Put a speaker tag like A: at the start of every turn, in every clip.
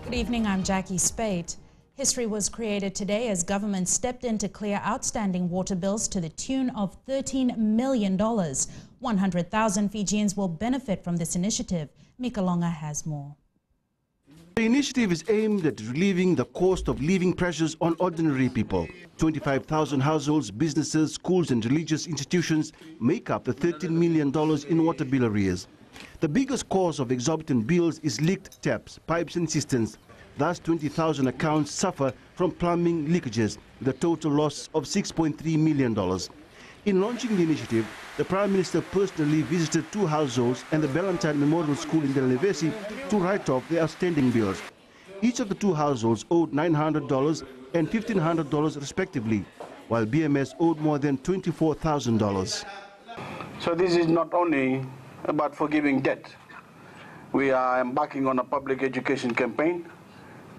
A: Good evening, I'm Jackie Spate. History was created today as government stepped in to clear outstanding water bills to the tune of $13 million. 100,000 Fijians will benefit from this initiative. Mika Longa has more.
B: The initiative is aimed at relieving the cost of living pressures on ordinary people. 25,000 households, businesses, schools and religious institutions make up the $13 million in water bill arrears. The biggest cause of exorbitant bills is leaked taps, pipes and cisterns. Thus, 20,000 accounts suffer from plumbing leakages, with a total loss of $6.3 million. In launching the initiative, the Prime Minister personally visited 2 households and the Ballantine Memorial School in Delevesi to write off the outstanding bills. Each of the 2 households owed $900 and $1,500 respectively, while BMS owed more than $24,000.
C: So this is not only about forgiving debt. We are embarking on a public education campaign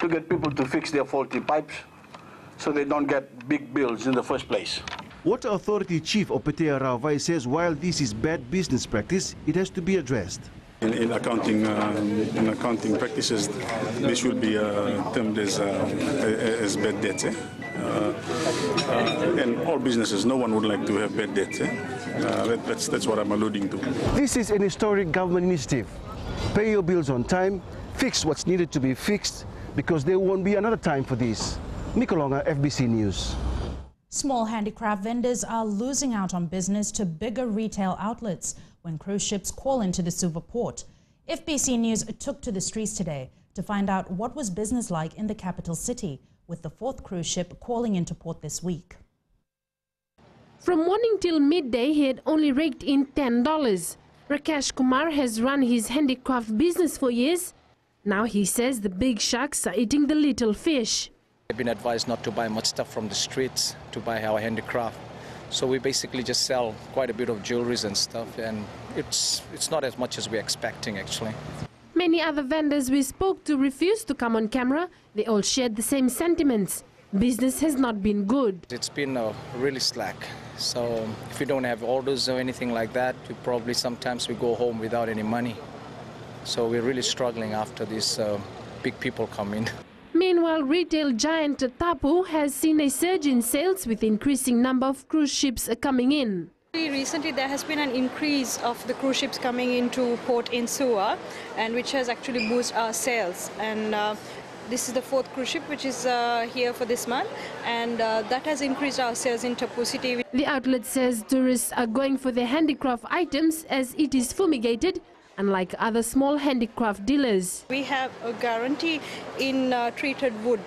C: to get people to fix their faulty pipes so they don't get big bills in the first place.
B: Water Authority Chief Opetea Ravai says while this is bad business practice, it has to be addressed.
D: In accounting practices, this will be termed as bad debts. And all businesses, no one would like to have bad debts. That's what I'm alluding to.
B: This is an historic government initiative. Pay your bills on time, fix what's needed to be fixed, because there won't be another time for this. Nikolonga, FBC News.
A: Small handicraft vendors are losing out on business to bigger retail outlets when cruise ships call into the Suva port. FBC News took to the streets today to find out what was business like in the capital city, with the 4th cruise ship calling into port this week.
E: From morning till midday, he had only raked in $10. Rakesh Kumar has run his handicraft business for years. Now he says the big sharks are eating the little fish.
F: I've been advised not to buy much stuff from the streets, to buy our handicraft. So we basically just sell quite a bit of jewelries and stuff, and it's not as much as we're expecting actually.
E: Many other vendors we spoke to refused to come on camera. They all shared the same sentiments. Business has not been good.
F: It's been really slack. So if we don't have orders or anything like that, sometimes we go home without any money. So we're really struggling after these big people come in.
E: Meanwhile, retail giant Tapu has seen a surge in sales with increasing number of cruise ships coming in.
G: Recently there has been an increase of the cruise ships coming into port in Suva, and which has actually boosted our sales. And this is the 4th cruise ship which is here for this month, and that has increased our sales in Tapu City.
E: The outlet says tourists are going for their handicraft items as it is fumigated, unlike other small handicraft dealers.
G: We have a guarantee in treated wood,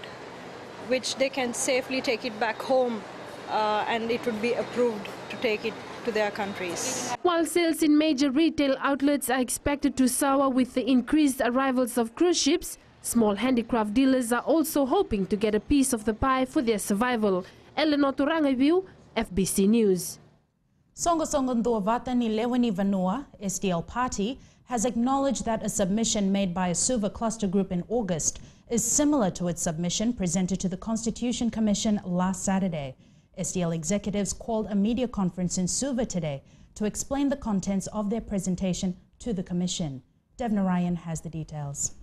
G: which they can safely take it back home and it would be approved to take it to their countries.
E: While sales in major retail outlets are expected to soar with the increased arrivals of cruise ships, small handicraft dealers are also hoping to get a piece of the pie for their survival. Eleanor Turangaviu, FBC News.
A: Songo Nduavata ni Leweni Vanua, SDL Party, has acknowledged that a submission made by a Suva cluster group in August is similar to its submission presented to the Constitution Commission last Saturday. SDL executives called a media conference in Suva today to explain the contents of their presentation to the Commission. Devna Ryan has the details.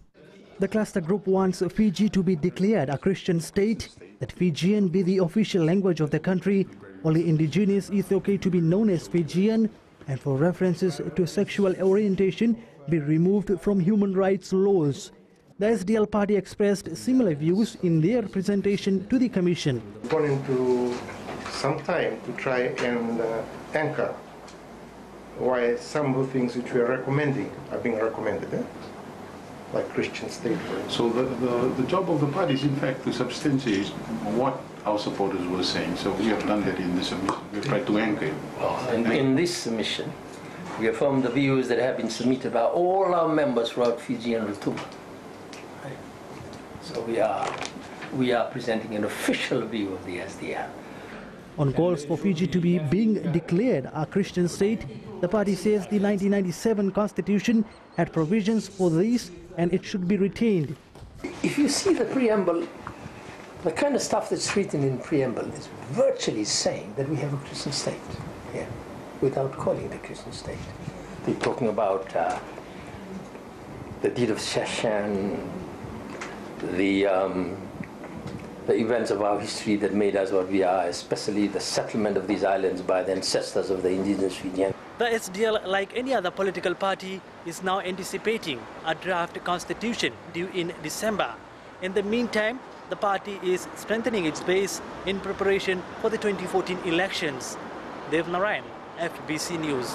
H: The cluster group wants Fiji to be declared a Christian state, that Fijian be the official language of the country, only indigenous is okay to be known as Fijian, and for references to sexual orientation be removed from human rights laws. The SDL party expressed similar views in their presentation to the Commission.
I: We've gone into some time to try and anchor why some of the things which we are recommending are being recommended, like Christian state.
J: So the job of the party is in fact to substantiate what our supporters were saying. So we have done that in this submission. We've tried to anchor it.
K: In this submission, we affirm the views that have been submitted by all our members throughout Fiji and Rotuma. So we are presenting an official view of the SDL.
H: On calls for Fiji to be being declared a Christian state, the party says the 1997 Constitution had provisions for this and it should be retained.
K: If you see the preamble, the kind of stuff that's written in preamble is virtually saying that we have a Christian state, without calling it a Christian state. They're talking about the deed of cession, the events of our history that made us what we are, especially the settlement of these islands by the ancestors of the indigenous Fijians.
L: The SDL, like any other political party, is now anticipating a draft constitution due in December. In the meantime, the party is strengthening its base in preparation for the 2014 elections. Dev Narayan, FBC News.